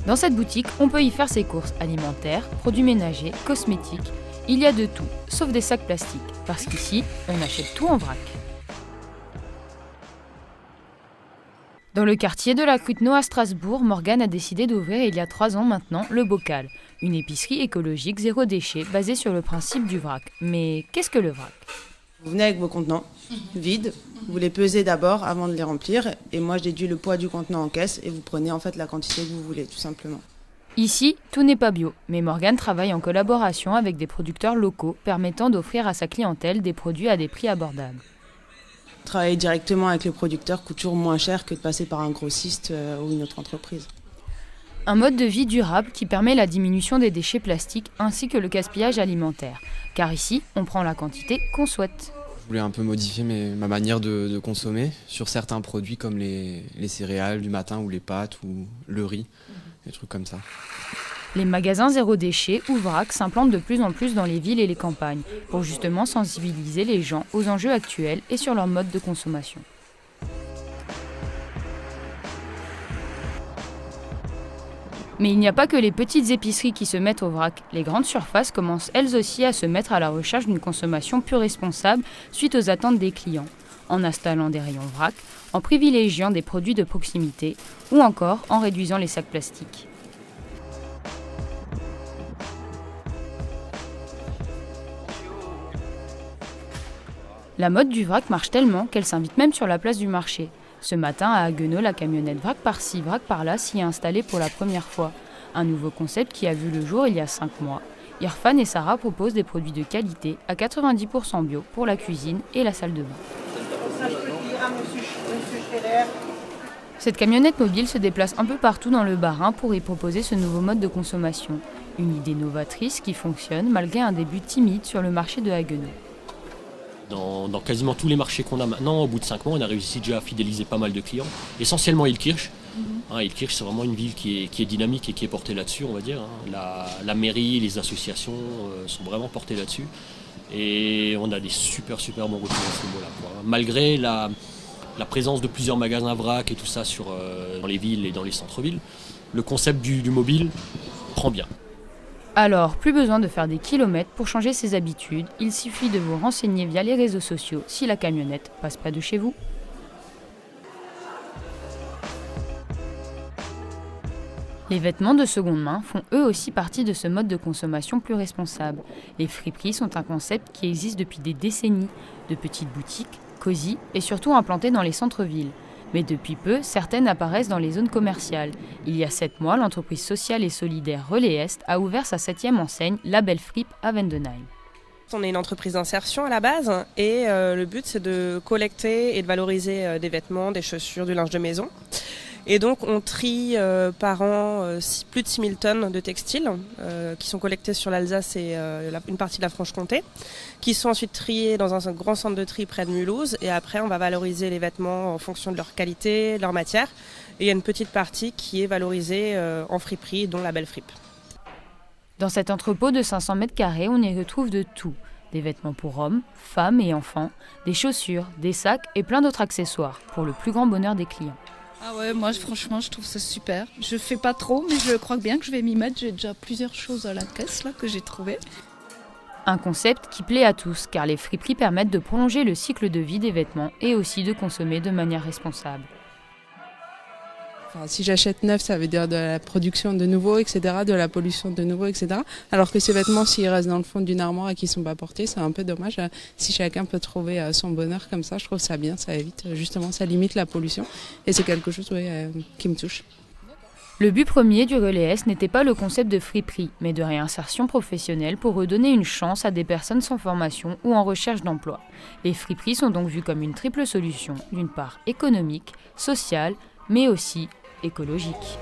Dans cette boutique, on peut y faire ses courses alimentaires, produits ménagers, cosmétiques. Il y a de tout, sauf des sacs plastiques, parce qu'ici, on achète tout en vrac. Dans le quartier de la Cruteno à Strasbourg, Morgane a décidé d'ouvrir il y a 3 ans maintenant le Bocal, une épicerie écologique zéro déchet basée sur le principe du vrac. Mais qu'est-ce que le vrac ? Vous venez avec vos contenants vides, vous les pesez d'abord avant de les remplir et moi je déduis le poids du contenant en caisse et vous prenez en fait la quantité que vous voulez tout simplement. Ici, tout n'est pas bio, mais Morgane travaille en collaboration avec des producteurs locaux permettant d'offrir à sa clientèle des produits à des prix abordables. Travailler directement avec le producteur coûte toujours moins cher que de passer par un grossiste ou une autre entreprise. Un mode de vie durable qui permet la diminution des déchets plastiques ainsi que le gaspillage alimentaire. Car ici, on prend la quantité qu'on souhaite. Je voulais un peu modifier ma manière de consommer sur certains produits comme les céréales du matin ou les pâtes ou le riz, des trucs comme ça. Les magasins zéro déchet ou vrac s'implantent de plus en plus dans les villes et les campagnes pour justement sensibiliser les gens aux enjeux actuels et sur leur mode de consommation. Mais il n'y a pas que les petites épiceries qui se mettent au vrac. Les grandes surfaces commencent elles aussi à se mettre à la recherche d'une consommation plus responsable suite aux attentes des clients, en installant des rayons vrac, en privilégiant des produits de proximité ou encore en réduisant les sacs plastiques. La mode du vrac marche tellement qu'elle s'invite même sur la place du marché. Ce matin, à Haguenau, la camionnette vrac par-ci, vrac par-là s'y est installée pour la première fois. Un nouveau concept qui a vu le jour il y a 5 mois. Irfan et Sarah proposent des produits de qualité à 90% bio pour la cuisine et la salle de bain. Cette camionnette mobile se déplace un peu partout dans le Bas-Rhin pour y proposer ce nouveau mode de consommation. Une idée novatrice qui fonctionne malgré un début timide sur le marché de Haguenau. Dans quasiment tous les marchés qu'on a maintenant, au bout de 5 mois, on a réussi déjà à fidéliser pas mal de clients. Essentiellement Illkirch. Illkirch, c'est vraiment une ville qui est dynamique et qui est portée là-dessus, on va dire. La mairie, les associations sont vraiment portées là-dessus. Et on a des super bons retours à ce niveau-là. Malgré la présence de plusieurs magasins vrac et tout ça dans les villes et dans les centres-villes, le concept du mobile prend bien. Alors, plus besoin de faire des kilomètres pour changer ses habitudes, il suffit de vous renseigner via les réseaux sociaux si la camionnette passe près de chez vous. Les vêtements de seconde main font eux aussi partie de ce mode de consommation plus responsable. Les friperies sont un concept qui existe depuis des décennies, de petites boutiques, cosy et surtout implantées dans les centres-villes. Mais depuis peu, certaines apparaissent dans les zones commerciales. Il y a 7 mois, l'entreprise sociale et solidaire Relais Est a ouvert sa 7e enseigne, La Belle Fripe, à Vendenheim. On est une entreprise d'insertion à la base et le but c'est de collecter et de valoriser des vêtements, des chaussures, du linge de maison. Et donc on trie par an plus de 6000 tonnes de textiles qui sont collectés sur l'Alsace et une partie de la Franche-Comté, qui sont ensuite triés dans un grand centre de tri près de Mulhouse. Et après on va valoriser les vêtements en fonction de leur qualité, de leur matière. Et il y a une petite partie qui est valorisée en friperie, dont la Belle Fripe. Dans cet entrepôt de 500 m², on y retrouve de tout. Des vêtements pour hommes, femmes et enfants, des chaussures, des sacs et plein d'autres accessoires, pour le plus grand bonheur des clients. Ah ouais, moi franchement je trouve ça super. Je fais pas trop, mais je crois bien que je vais m'y mettre. J'ai déjà plusieurs choses à la caisse là que j'ai trouvées. Un concept qui plaît à tous, car les friperies permettent de prolonger le cycle de vie des vêtements et aussi de consommer de manière responsable. Enfin, si j'achète neuf, ça veut dire de la production de nouveau, etc., de la pollution de nouveau, etc. Alors que ces vêtements, s'ils restent dans le fond d'une armoire et qu'ils ne sont pas portés, c'est un peu dommage. Si chacun peut trouver son bonheur comme ça, je trouve ça bien, ça évite justement, ça limite la pollution. Et c'est quelque chose qui me touche. Le but premier du Relais Est n'était pas le concept de friperie, mais de réinsertion professionnelle pour redonner une chance à des personnes sans formation ou en recherche d'emploi. Les friperies sont donc vues comme une triple solution, d'une part économique, sociale, mais aussi écologique.